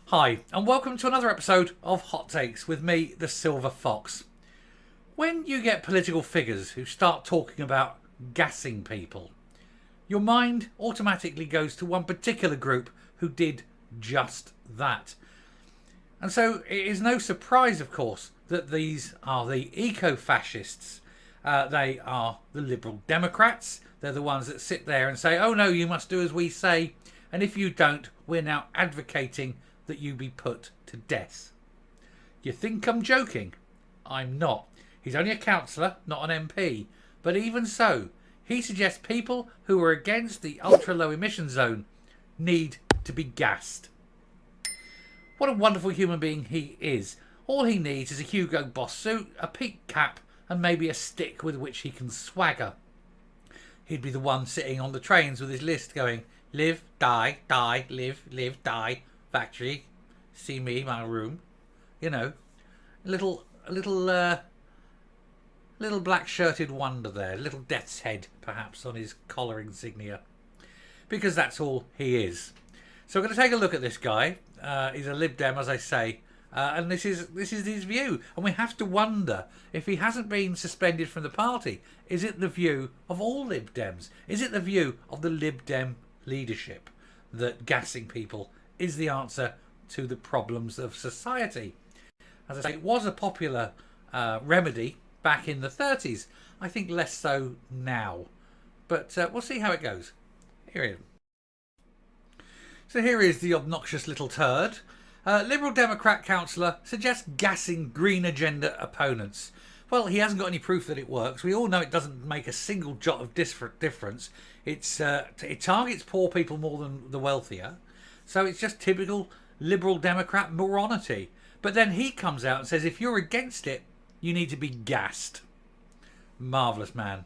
Hi, and welcome to another episode of Hot Takes with me, the Silver Fox. When you get political figures who start talking about gassing people, your mind automatically goes to one particular group who did just that. And so it is no surprise, of course, that these are the Eco-Fascists. They are the Liberal Democrats. They're the ones that sit there and say, oh no, you must do as we say. And if you don't, we're now advocating that you be put to death. You think I'm joking? I'm not. He's only a councillor, not an MP. But even so, he suggests people who are against the ultra-low emission zone need to be gassed. What a wonderful human being he is. All he needs is a Hugo Boss suit, a peak cap, and maybe a stick with which he can swagger. He'd be the one sitting on the trains with his list going, live, die, die, live, die, factory, see me, my room. You know, a little black shirted wonder there, a little death's head perhaps on his collar insignia. Because that's all he is. So we're going to take a look at this guy. He's a Lib Dem, as I say, and this is his view. And we have to wonder if he hasn't been suspended from the party. Is it the view of all Lib Dems? Is it the view of the Lib Dem leadership that gassing people is the answer to the problems of society? As I say, it was a popular remedy back in the 30s. I think less so now. But we'll see how it goes. Here he is. So here is the obnoxious little turd. Liberal Democrat councillor suggests gassing green agenda opponents. Well, he hasn't got any proof that it works. We all know it doesn't make a single jot of difference. It targets poor people more than the wealthier. So it's just typical Liberal Democrat moronity. But then he comes out and says if you're against it, you need to be gassed. Marvellous man.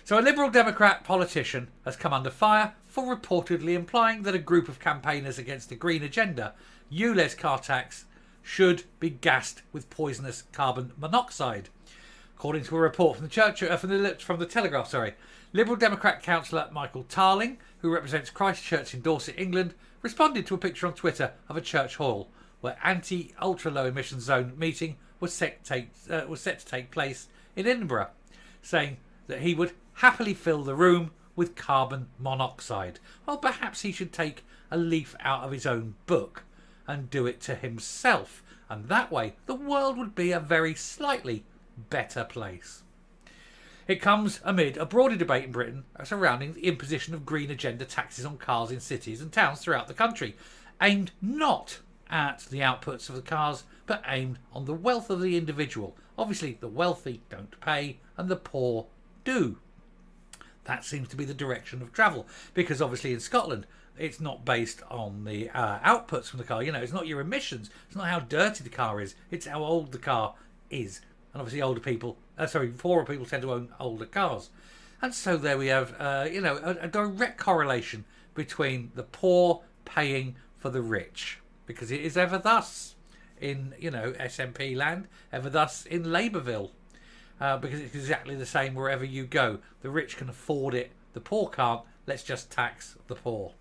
So a Liberal Democrat politician has come under fire for reportedly implying that a group of campaigners against the green agenda, ULEZ car tax, should be gassed with poisonous carbon monoxide. According to a report from the Telegraph, Liberal Democrat councillor Michael Tarling, who represents Christchurch in Dorset, England, responded to a picture on Twitter of a church hall where anti-ultra-low emission zone meeting was set to take place in Edinburgh, saying that he would happily fill the room with carbon monoxide. Well, perhaps he should take a leaf out of his own book and do it to himself, and that way the world would be a very slightly better place. It comes amid a broader debate in Britain surrounding the imposition of green agenda taxes on cars in cities and towns throughout the country, aimed not at the outputs of the cars, but aimed on the wealth of the individual. Obviously, the wealthy don't pay and the poor do. That seems to be the direction of travel, because obviously in Scotland, it's not based on the outputs from the car. You know, it's not your emissions. It's not how dirty the car is. It's how old the car is. And obviously poorer people tend to own older cars. And so there we have, a direct correlation between the poor paying for the rich. Because it is ever thus in, SNP land, ever thus in Labourville. Because it's exactly the same wherever you go. The rich can afford it, the poor can't. Let's just tax the poor.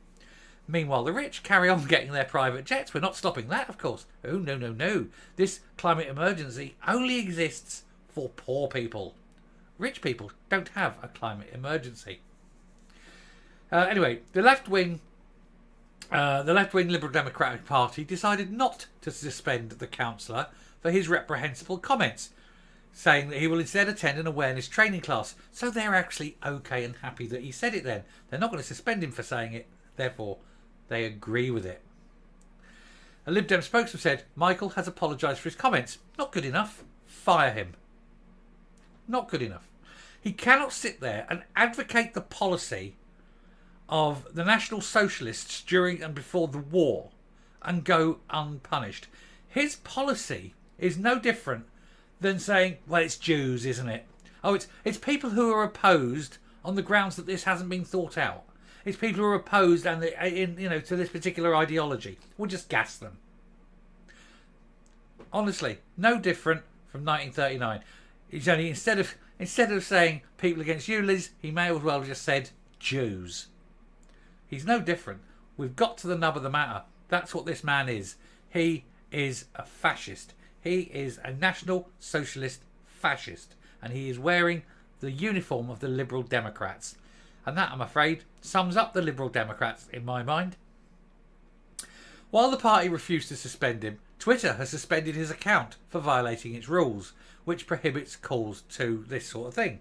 Meanwhile, the rich carry on getting their private jets. We're not stopping that, of course. Oh, no. This climate emergency only exists for poor people. Rich people don't have a climate emergency. Anyway, the left-wing Liberal Democratic Party decided not to suspend the councillor for his reprehensible comments, saying that he will instead attend an awareness training class. So they're actually okay and happy that he said it then. They're not going to suspend him for saying it, therefore they agree with it. A Lib Dem spokesman said, Michael has apologised for his comments. Not good enough. Fire him. Not good enough. He cannot sit there and advocate the policy of the National Socialists during and before the war and go unpunished. His policy is no different than saying, well, it's Jews, isn't it? Oh, it's people who are opposed on the grounds that this hasn't been thought out. It's people who are opposed and to this particular ideology. We'll just gas them. Honestly, no different from 1939. He's only instead of saying people against ULEZ, he may as well have just said Jews. He's no different. We've got to the nub of the matter. That's what this man is. He is a fascist. He is a National Socialist fascist. And he is wearing the uniform of the Liberal Democrats. And that, I'm afraid, sums up the Liberal Democrats in my mind. While the party refused to suspend him, Twitter has suspended his account for violating its rules, which prohibits calls to this sort of thing.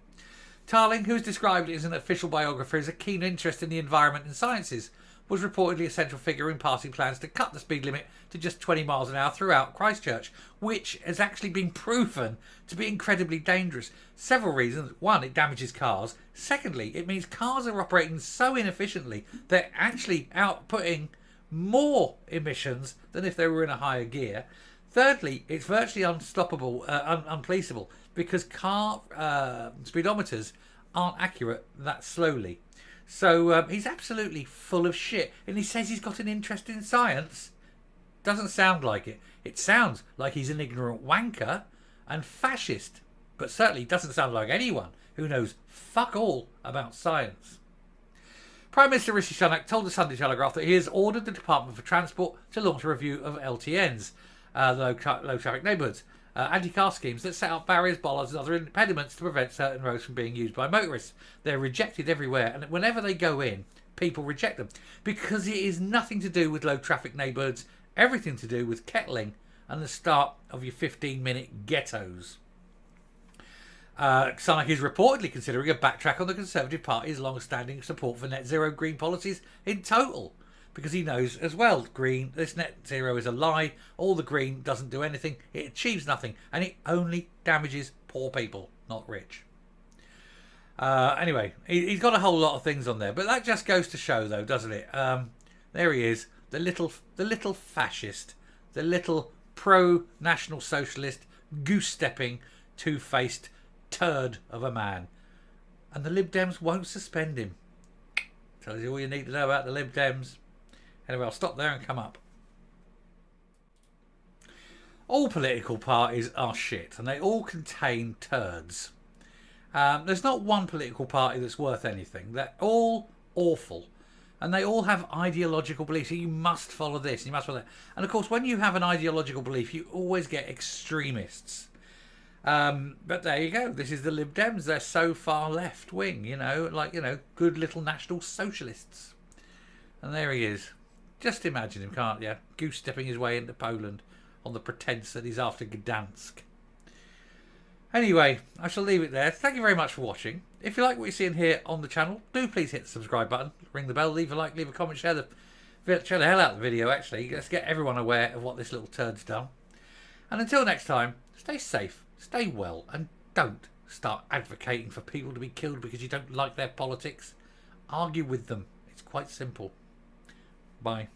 Tarling, who is described as an official biographer as a keen interest in the environment and sciences, was reportedly a central figure in party plans to cut the speed limit to just 20 miles an hour throughout Christchurch, which has actually been proven to be incredibly dangerous. Several reasons. One, it damages cars. Secondly, it means cars are operating so inefficiently they're actually outputting more emissions than if they were in a higher gear. Thirdly, it's virtually unstoppable, unpoliceable, because car speedometers aren't accurate that slowly. So he's absolutely full of shit. And he says he's got an interest in science. Doesn't sound like it. It sounds like he's an ignorant wanker and fascist. But certainly doesn't sound like anyone who knows fuck all about science. Prime Minister Rishi Sunak told the Sunday Telegraph that he has ordered the Department for Transport to launch a review of LTNs, low traffic neighbourhoods, anti-car schemes that set up barriers, bollards and other impediments to prevent certain roads from being used by motorists. They're rejected everywhere, and whenever they go in, people reject them because it is nothing to do with low traffic neighbourhoods, everything to do with kettling and the start of your 15-minute ghettos. Sunak is reportedly considering a backtrack on the Conservative Party's long-standing support for net zero green policies in total, because he knows as well, this net zero is a lie. All the green doesn't do anything, it achieves nothing, and it only damages poor people, not rich. Anyway, he's got a whole lot of things on there, but that just goes to show, though, doesn't it? There he is, the little fascist, the little pro-national socialist, goose-stepping, two-faced turd of a man. And the Lib Dems won't suspend him. Tells you all you need to know about the Lib Dems. Anyway, I'll stop there and come up. All political parties are shit, and they all contain turds. There's not one political party that's worth anything. They're all awful. And they all have ideological beliefs. So you must follow this, you must follow that. And of course, when you have an ideological belief, you always get extremists. But there you go. This is the Lib Dems. They're so far left wing, good little national socialists. And there he is. Just imagine him, can't you? Goose stepping his way into Poland on the pretence that he's after Gdansk. Anyway, I shall leave it there. Thank you very much for watching. If you like what you're seeing here on the channel, do please hit the subscribe button, ring the bell, leave a like, leave a comment, share the hell out of the video, actually. Let's get everyone aware of what this little turd's done. And until next time, stay safe, stay well, and don't start advocating for people to be killed because you don't like their politics. Argue with them. It's quite simple. Bye.